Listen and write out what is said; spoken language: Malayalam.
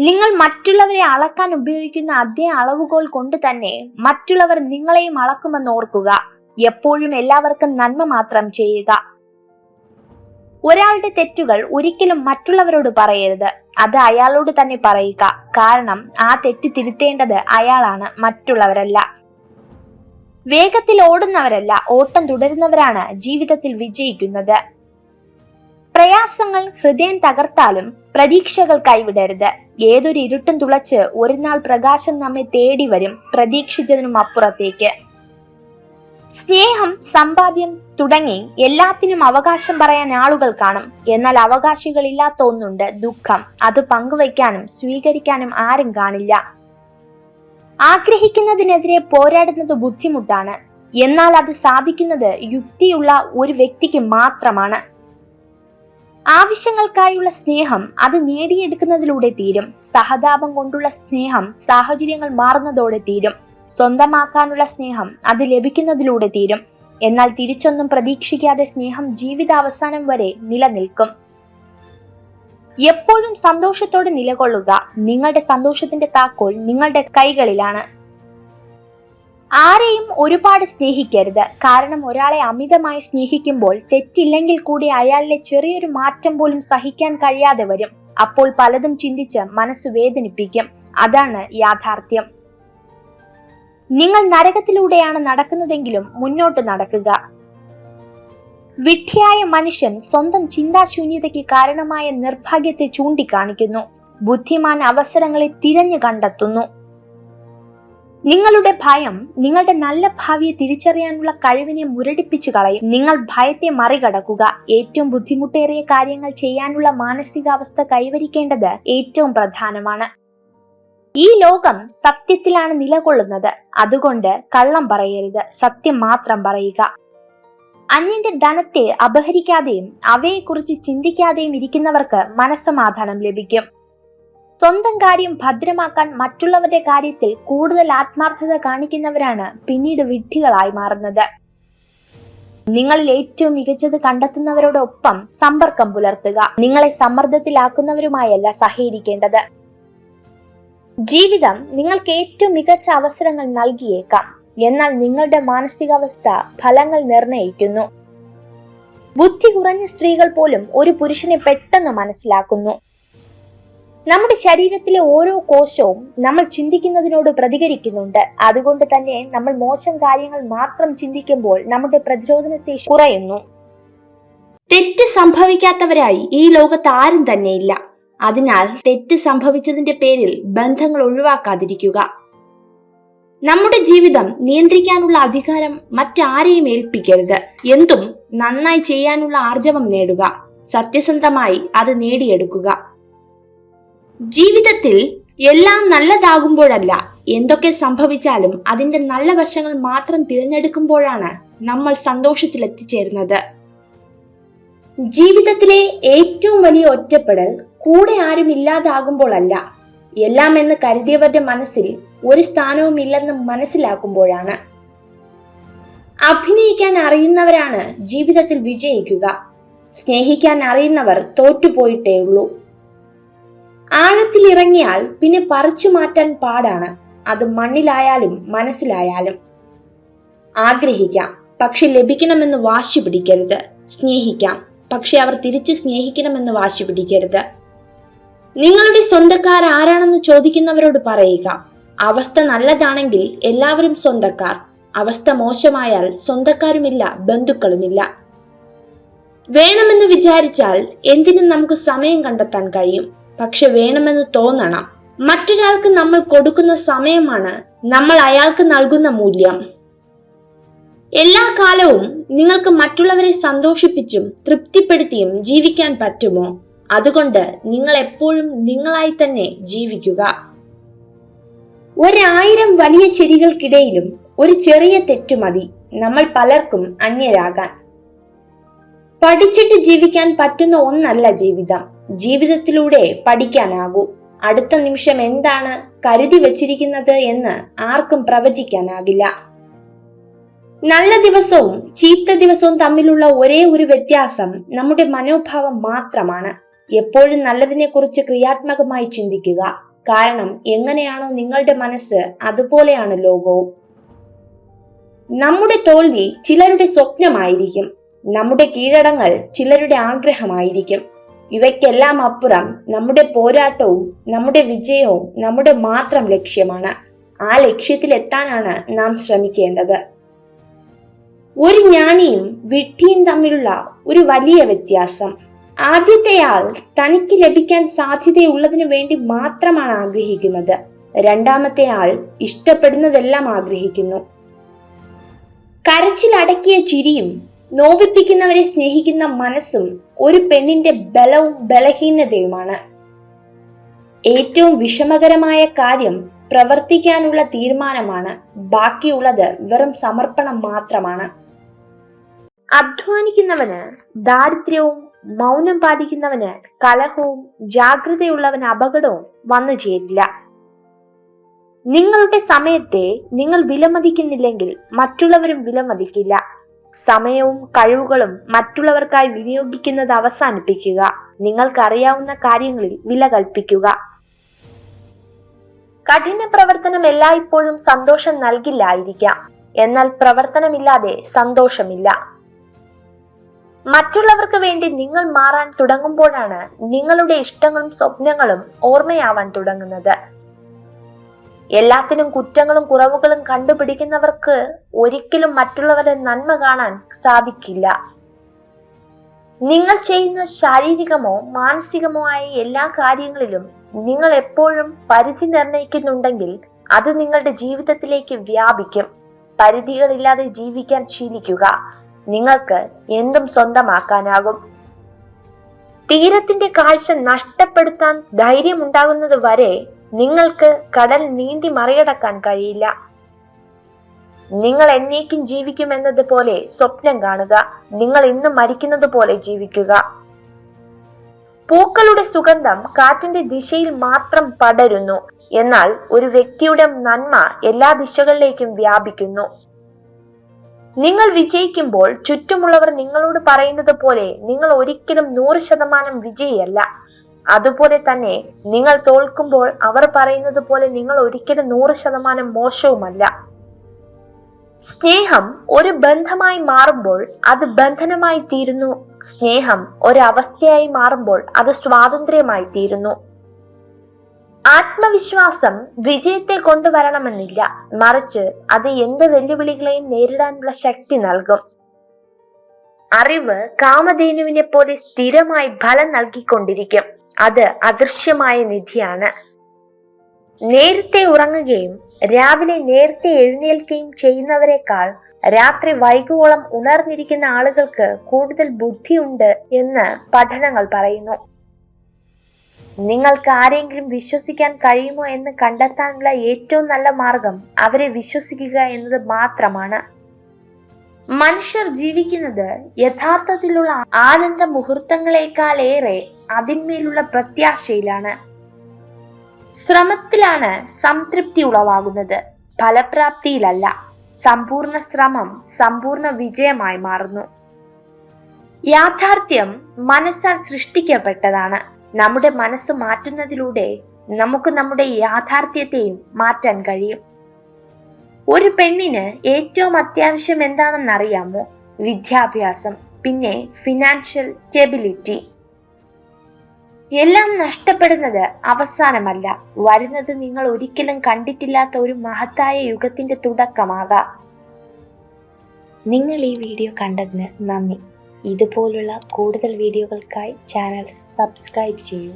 നിങ്ങൾ മറ്റുള്ളവരെ അളക്കാൻ ഉപയോഗിക്കുന്ന അതേ അളവുകോൽ കൊണ്ട് തന്നെ മറ്റുള്ളവർ നിങ്ങളെയും അളക്കുമെന്ന് ഓർക്കുക. എപ്പോഴും എല്ലാവർക്കും നന്മ മാത്രം ചെയ്യുക. ഒരാളുടെ തെറ്റുകൾ ഒരിക്കലും മറ്റുള്ളവരോട് പറയരുത്. അത് അയാളോട് തന്നെ പറയുക. കാരണം ആ തെറ്റ് തിരുത്തേണ്ടത് അയാളാണ്, മറ്റുള്ളവരല്ല. വേഗത്തിൽ ഓടുന്നവരല്ല, ഓട്ടം തുടരുന്നവരാണ് ജീവിതത്തിൽ വിജയിക്കുന്നത്. പ്രയാസങ്ങൾ ഹൃദയം തകർത്താലും പ്രതീക്ഷകൾ കൈവിടരുത്. ഏതൊരു ഇരുട്ടും തുളച്ച് ഒരു നാൾ പ്രകാശം നമ്മെ തേടി വരും, പ്രതീക്ഷിച്ചതിനും അപ്പുറത്തേക്ക്. സ്നേഹം, സമ്പാദ്യം തുടങ്ങി എല്ലാത്തിനും അവകാശം പറയാൻ ആളുകൾ കാണും. എന്നാൽ അവകാശികളില്ലാത്ത ഒന്നുണ്ട്, ദുഃഖം. അത് പങ്കുവയ്ക്കാനും സ്വീകരിക്കാനും ആരും കാണില്ല. ആഗ്രഹിക്കുന്നതിനെതിരെ പോരാടുന്നത് ബുദ്ധിമുട്ടാണ്. എന്നാൽ അത് സാധിക്കുന്നത് യുക്തിയുള്ള ഒരു വ്യക്തിക്ക് മാത്രമാണ്. ആവശ്യങ്ങൾക്കായുള്ള സ്നേഹം അത് നേടിയെടുക്കുന്നതിലൂടെ തീരും. സഹതാപം കൊണ്ടുള്ള സ്നേഹം സാഹചര്യങ്ങൾ മാറുന്നതോടെ തീരും. സ്വന്തമാക്കാനുള്ള സ്നേഹം അത് ലഭിക്കുന്നതിലൂടെ തീരും. എന്നാൽ തിരിച്ചൊന്നും പ്രതീക്ഷിക്കാതെ സ്നേഹം ജീവിതാവസാനം വരെ നിലനിൽക്കും. എപ്പോഴും സന്തോഷത്തോടെ നിലകൊള്ളുക. നിങ്ങളുടെ സന്തോഷത്തിന്റെ താക്കോൽ നിങ്ങളുടെ കൈകളിലാണ്. ആരെയും ഒരുപാട് സ്നേഹിക്കരുത്. കാരണം ഒരാളെ അമിതമായി സ്നേഹിക്കുമ്പോൾ തെറ്റില്ലെങ്കിൽ കൂടി അയാളിലെ ചെറിയൊരു മാറ്റം പോലും സഹിക്കാൻ കഴിയാതെ വരും. അപ്പോൾ പലതും ചിന്തിച്ച് മനസ്സ് വേദനിപ്പിക്കും. അതാണ് യാഥാർത്ഥ്യം. നിങ്ങൾ നരകത്തിലൂടെയാണ് നടക്കുന്നതെങ്കിലും മുന്നോട്ട് നടക്കുക. വിഡ്ഢിയായ മനുഷ്യൻ സ്വന്തം ചിന്താശൂന്യതയ്ക്ക് കാരണമായ നിർഭാഗ്യത്തെ ചൂണ്ടിക്കാണിക്കുന്നു. ബുദ്ധിമാൻ അവസരങ്ങളെ തിരഞ്ഞു കണ്ടെത്തുന്നു. നിങ്ങളുടെ ഭയം നിങ്ങളുടെ നല്ല ഭാവിയെ തിരിച്ചറിയാനുള്ള കഴിവിനെ മുരടിപ്പിച്ചു കളയും. നിങ്ങൾ ഭയത്തെ മറികടക്കുക. ഏറ്റവും ബുദ്ധിമുട്ടേറിയ കാര്യങ്ങൾ ചെയ്യാനുള്ള മാനസികാവസ്ഥ കൈവരിക്കേണ്ടത് ഏറ്റവും പ്രധാനമാണ്. ഈ ലോകം സത്യത്തിലാണ് നിലകൊള്ളുന്നത്. അതുകൊണ്ട് കള്ളം പറയരുത്, സത്യം മാത്രം പറയുക. അന്യന്റെ ധനത്തെ അപഹരിക്കാതെയും അവയെക്കുറിച്ച് ചിന്തിക്കാതെയും ഇരിക്കുന്നവർക്ക് മനസ്സമാധാനം ലഭിക്കും. സ്വന്തം കാര്യം ഭദ്രമാക്കാൻ മറ്റുള്ളവരുടെ കാര്യത്തിൽ കൂടുതൽ ആത്മാർത്ഥത കാണിക്കുന്നവരാണ് പിന്നീട് വിഡ്ഢികളായി മാറുന്നത്. നിങ്ങളിൽ ഏറ്റവും മികച്ചത് കണ്ടെത്തുന്നവരോടൊപ്പം സമ്പർക്കം പുലർത്തുക. നിങ്ങളെ സമ്മർദ്ദത്തിലാക്കുന്നവരുമായല്ല സഹകരിക്കേണ്ടത്. ജീവിതം നിങ്ങൾക്ക് ഏറ്റവും മികച്ച അവസരങ്ങൾ നൽകിയേക്കാം. എന്നാൽ നിങ്ങളുടെ മാനസികാവസ്ഥ ഫലങ്ങൾ നിർണയിക്കുന്നു. ബുദ്ധി കുറഞ്ഞ സ്ത്രീകൾ പോലും ഒരു പുരുഷനെ പെട്ടെന്ന് മനസ്സിലാക്കുന്നു. നമ്മുടെ ശരീരത്തിലെ ഓരോ കോശവും നമ്മൾ ചിന്തിക്കുന്നതിനോട് പ്രതികരിക്കുന്നുണ്ട്. അതുകൊണ്ട് തന്നെ നമ്മൾ മോശം കാര്യങ്ങൾ മാത്രം ചിന്തിക്കുമ്പോൾ നമ്മുടെ പ്രതിരോധ ശേഷി കുറയുന്നു. തെറ്റ് സംഭവിക്കാത്തവരായി ഈ ലോകത്ത് ആരും തന്നെയില്ല. അതിനാൽ തെറ്റ് സംഭവിച്ചതിന്റെ പേരിൽ ബന്ധങ്ങൾ ഒഴിവാക്കാതിരിക്കുക. നമ്മുടെ ജീവിതം നിയന്ത്രിക്കാനുള്ള അധികാരം മറ്റാരെയും ഏൽപ്പിക്കരുത്. എന്തും നന്നായി ചെയ്യാനുള്ള ആർജവം നേടുക. സത്യസന്ധമായി അത് നേടിയെടുക്കുക. ജീവിതത്തിൽ എല്ലാം നല്ലതാകുമ്പോഴല്ല, എന്തൊക്കെ സംഭവിച്ചാലും അതിന്റെ നല്ല വശങ്ങൾ മാത്രം തിരഞ്ഞെടുക്കുമ്പോഴാണ് നമ്മൾ സന്തോഷത്തിൽ എത്തിച്ചേരുന്നത്. ജീവിതത്തിലെ ഏറ്റവും വലിയ ഒറ്റപ്പെടൽ കൂടെ ആരും ഇല്ലാതാകുമ്പോഴല്ല, എല്ലാം എന്ന് കരുതിയവരുടെ മനസ്സിൽ ഒരു സ്ഥാനവും ഇല്ലെന്ന് മനസ്സിലാക്കുമ്പോഴാണ്. അഭിനയിക്കാൻ അറിയുന്നവരാണ് ജീവിതത്തിൽ വിജയിക്കുക. സ്നേഹിക്കാൻ അറിയുന്നവർ തോറ്റുപോയിട്ടേ ഉള്ളൂ. ആഴത്തിൽ ഇറങ്ങിയാൽ പിന്നെ പറിച്ചു മാറ്റാൻ പാടാണ്. അത് മണ്ണിലായാലും മനസ്സിലായാലും. ആഗ്രഹിക്കാം, പക്ഷെ ലഭിക്കണമെന്ന് വാശി പിടിക്കരുത്. സ്നേഹിക്കാം, പക്ഷെ അവർ തിരിച്ചു സ്നേഹിക്കണമെന്ന് വാശി പിടിക്കരുത്. നിങ്ങളുടെ സ്വന്തക്കാർ ആരാണെന്ന് ചോദിക്കുന്നവരോട് പറയുക, അവസ്ഥ നല്ലതാണെങ്കിൽ എല്ലാവരും സ്വന്തക്കാർ. അവസ്ഥ മോശമായാൽ സ്വന്തക്കാരുമില്ല, ബന്ധുക്കളുമില്ല. വേണമെന്ന് വിചാരിച്ചാൽ എന്തിനും നമുക്ക് സമയം കണ്ടെത്താൻ കഴിയും. പക്ഷെ വേണമെന്ന് തോന്നണം. മറ്റൊരാൾക്ക് നമ്മൾ കൊടുക്കുന്ന സമയമാണ് നമ്മൾ അയാൾക്ക് നൽകുന്ന മൂല്യം. എല്ലാ കാലവും നിങ്ങൾക്ക് മറ്റുള്ളവരെ സന്തോഷിപ്പിച്ചും തൃപ്തിപ്പെടുത്തിയും ജീവിക്കാൻ പറ്റുമോ? അതുകൊണ്ട് നിങ്ങൾ എപ്പോഴും നിങ്ങളായി തന്നെ ജീവിക്കുക. 1000 വലിയ ശരികൾക്കിടയിലും ഒരു ചെറിയ തെറ്റു മതി നമ്മൾ പലർക്കും അന്യരാകാൻ. പഠിച്ചിട്ട് ജീവിക്കാൻ പറ്റുന്ന ഒന്നല്ല ജീവിതം. ജീവിതത്തിലൂടെ പഠിക്കാനാകൂ. അടുത്ത നിമിഷം എന്താണ് കരുതി വച്ചിരിക്കുന്നത് എന്ന് ആർക്കും പ്രവചിക്കാനാകില്ല. നല്ല ദിവസവും ചീത്ത ദിവസവും തമ്മിലുള്ള ഒരേ ഒരു വ്യത്യാസം നമ്മുടെ മനോഭാവം മാത്രമാണ്. എപ്പോഴും നല്ലതിനെ കുറിച്ച് ക്രിയാത്മകമായി ചിന്തിക്കുക. കാരണം എങ്ങനെയാണോ നിങ്ങളുടെ മനസ്സ് അതുപോലെയാണ് ലോകവും. നമ്മുടെ തോൽവി ചിലരുടെ സ്വപ്നമായിരിക്കും, നമ്മുടെ കീഴടങ്ങൽ ചിലരുടെ ആഗ്രഹമായിരിക്കും. ഇവയ്ക്കെല്ലാം അപ്പുറം നമ്മുടെ പോരാട്ടവും നമ്മുടെ വിജയവും നമ്മുടെ മാത്രം ലക്ഷ്യമാണ്. ആ ലക്ഷ്യത്തിലെത്താനാണ് നാം ശ്രമിക്കേണ്ടത്. ഒരു ജ്ഞാനിയും വിഡ്ഢിയും തമ്മിലുള്ള ഒരു വലിയ വ്യത്യാസം. ആദ്യത്തെയാൾ തനിക്ക് ലഭിക്കാൻ സാധ്യതയുള്ളതിനു വേണ്ടി മാത്രമാണ് ആഗ്രഹിക്കുന്നത്. രണ്ടാമത്തെ ആൾ ഇഷ്ടപ്പെടുന്നതെല്ലാം ആഗ്രഹിക്കുന്നു. കരച്ചിലടക്കിയ ചിരിയും നോവിപ്പിക്കുന്നവരെ സ്നേഹിക്കുന്ന മനസ്സും ഒരു പെണ്ണിന്റെ ബലവും ബലഹീനതയുമാണ്. ഏറ്റവും വിഷമകരമായ കാര്യം പ്രവർത്തിക്കാനുള്ള തീരുമാനമാണ്. ബാക്കിയുള്ളത് വെറും സമർപ്പണം മാത്രമാണ്. അധ്വാനിക്കുന്നവന് ദാരിദ്ര്യവും മൗനം പാലിക്കുന്നവന് കലഹവും ജാഗ്രതയുള്ളവന് അപകടവും വന്നു ചേരില്ല. നിങ്ങളുടെ സമയത്തെ നിങ്ങൾ വിലമതിക്കുന്നില്ലെങ്കിൽ മറ്റുള്ളവരും വിലമതിക്കില്ല. സമയവും കഴിവുകളും മറ്റുള്ളവർക്കായി വിനിയോഗിക്കുന്നത് അവസാനിപ്പിക്കുക. നിങ്ങൾക്കറിയാവുന്ന കാര്യങ്ങളിൽ വില കൽപ്പിക്കുക. കഠിന പ്രവർത്തനം എല്ലായ്പ്പോഴും സന്തോഷം നൽകില്ലായിരിക്കാം, എന്നാൽ പ്രവർത്തനമില്ലാതെ സന്തോഷമില്ല. മറ്റുള്ളവർക്ക് വേണ്ടി നിങ്ങൾ മാറാൻ തുടങ്ങുമ്പോഴാണ് നിങ്ങളുടെ ഇഷ്ടങ്ങളും സ്വപ്നങ്ങളും ഓർമ്മയാവാൻ തുടങ്ങുന്നത്. എല്ലാത്തിനും കുറ്റങ്ങളും കുറവുകളും കണ്ടുപിടിക്കുന്നവർക്ക് ഒരിക്കലും മറ്റുള്ളവരുടെ നന്മ കാണാൻ സാധിക്കില്ല. നിങ്ങൾ ചെയ്യുന്ന ശാരീരികമോ മാനസികമോ ആയ എല്ലാ കാര്യങ്ങളിലും നിങ്ങൾ എപ്പോഴും പരിധി നിർണയിക്കുന്നുണ്ടെങ്കിൽ അത് നിങ്ങളുടെ ജീവിതത്തിലേക്ക് വ്യാപിക്കും. പരിധികളില്ലാതെ ജീവിക്കാൻ ശീലിക്കുക. നിങ്ങൾക്ക് എന്തും സ്വന്തമാക്കാനാകും. തീരത്തിന്റെ കാഴ്ച നഷ്ടപ്പെടുത്താൻ ധൈര്യമുണ്ടാകുന്നത് വരെ നിങ്ങൾക്ക് കടൽ നീന്തി മറികടക്കാൻ കഴിയില്ല. നിങ്ങൾ എന്നേക്കും ജീവിക്കുമെന്നത് പോലെ സ്വപ്നം കാണുക. നിങ്ങൾ ഇന്ന് മരിക്കുന്നത് പോലെ ജീവിക്കുക. പൂക്കളുടെ സുഗന്ധം കാറ്റിന്റെ ദിശയിൽ മാത്രം പടരുന്നു, എന്നാൽ ഒരു വ്യക്തിയുടെ നന്മ എല്ലാ ദിശകളിലേക്കും വ്യാപിക്കുന്നു. നിങ്ങൾ വിജയിക്കുമ്പോൾ ചുറ്റുമുള്ളവർ നിങ്ങളോട് പറയുന്നത് പോലെ നിങ്ങൾ ഒരിക്കലും 100% വിജയിയല്ല. അതുപോലെ തന്നെ നിങ്ങൾ തോൽക്കുമ്പോൾ അവർ പറയുന്നത് പോലെ നിങ്ങൾ ഒരിക്കലും 100% മോശവുമല്ല. സ്നേഹം ഒരു ബന്ധമായി മാറുമ്പോൾ അത് ബന്ധനമായി തീരുന്നു. സ്നേഹം ഒരവസ്ഥയായി മാറുമ്പോൾ അത് സ്വാതന്ത്ര്യമായി തീരുന്നു. ആത്മവിശ്വാസം വിജയത്തെ കൊണ്ടുവരണമെന്നില്ല, മറിച്ച് അത് എന്ത് വെല്ലുവിളികളെയും നേരിടാനുള്ള ശക്തി നൽകും. അറിവ് കാമധേനുവിനെ പോലെ സ്ഥിരമായി ഫലം നൽകിക്കൊണ്ടിരിക്കും. അത് അദൃശ്യമായ നിധിയാണ്. നേരത്തെ ഉറങ്ങുകയും രാവിലെ നേരത്തെ എഴുന്നേൽക്കുകയും ചെയ്യുന്നവരെക്കാൾ രാത്രി വൈകുവോളം ഉണർന്നിരിക്കുന്ന ആളുകൾക്ക് കൂടുതൽ ബുദ്ധിയുണ്ട് എന്ന് പഠനങ്ങൾ പറയുന്നു. നിങ്ങൾക്ക് ആരെങ്കിലും വിശ്വസിക്കാൻ കഴിയുമോ എന്ന് കണ്ടെത്താനുള്ള ഏറ്റവും നല്ല മാർഗം അവരെ വിശ്വസിക്കുക എന്നത് മാത്രമാണ്. മനുഷ്യർ ജീവിക്കുന്നത് യഥാർത്ഥത്തിലുള്ള ആനന്ദ മുഹൂർത്തങ്ങളെക്കാളേറെ അതിന്മേലുള്ള പ്രത്യാശയിലാണ്. ശ്രമത്തിലാണ് സംതൃപ്തി ഉളവാകുന്നത്, ഫലപ്രാപ്തിയിലല്ല. സമ്പൂർണ്ണ ശ്രമം സമ്പൂർണ്ണ വിജയമായി മാറുന്നു. യാഥാർത്ഥ്യം മനസ്സാൽ സൃഷ്ടിക്കപ്പെട്ടതാണ്. നമ്മുടെ മനസ്സ് മാറ്റുന്നതിലൂടെ നമുക്ക് നമ്മുടെ യാഥാർത്ഥ്യത്തെയും മാറ്റാൻ കഴിയും. ഒരു പെണ്ണിന് ഏറ്റവും അത്യാവശ്യം എന്താണെന്നറിയാമോ? വിദ്യാഭ്യാസം, പിന്നെ ഫിനാൻഷ്യൽ സ്റ്റെബിലിറ്റി. എല്ലാം നഷ്ടപ്പെടുന്നത് അവസാനമല്ല, വരുന്നത് നിങ്ങൾ ഒരിക്കലും കണ്ടിട്ടില്ലാത്ത ഒരു മഹത്തായ യുഗത്തിന്റെ തുടക്കമാകാം. നിങ്ങൾ ഈ വീഡിയോ കണ്ടതിന് നന്ദി. ഇതുപോലുള്ള കൂടുതൽ വീഡിയോകൾക്കായി ചാനൽ സബ്സ്ക്രൈബ് ചെയ്യൂ.